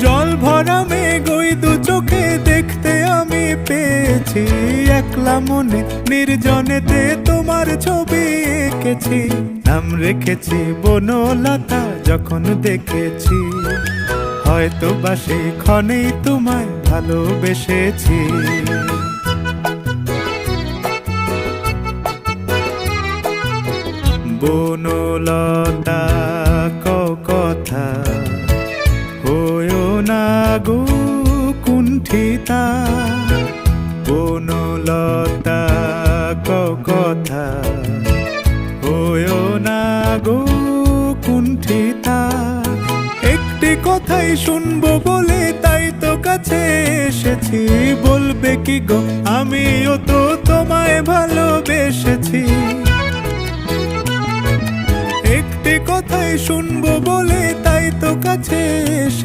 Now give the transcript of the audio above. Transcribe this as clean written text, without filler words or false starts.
জল ভরা মেঘ ওই দু চোখে দেখতে আমি পেয়েছি, একলা মনে নির্জনেতে তোমার ছবি এঁকেছি। নাম রেখেছি বনলতা যখন দেখেছি, হয়তো বা সেই ক্ষণেই তোমায় ভালোবেসেছি। বনলতা কথা হয়ো না গো কুণ্ঠিতা, বনলতা কথা হয়ো না গো কুণ্ঠিতা। একটি কথাই শুনবো বলে তাই তো কাছে এসেছি, বলবে কি গো আমিও তো তোমায় ভালোবেসেছি। একটি কথাই শুনবো বলে তাই তো কাছে এসে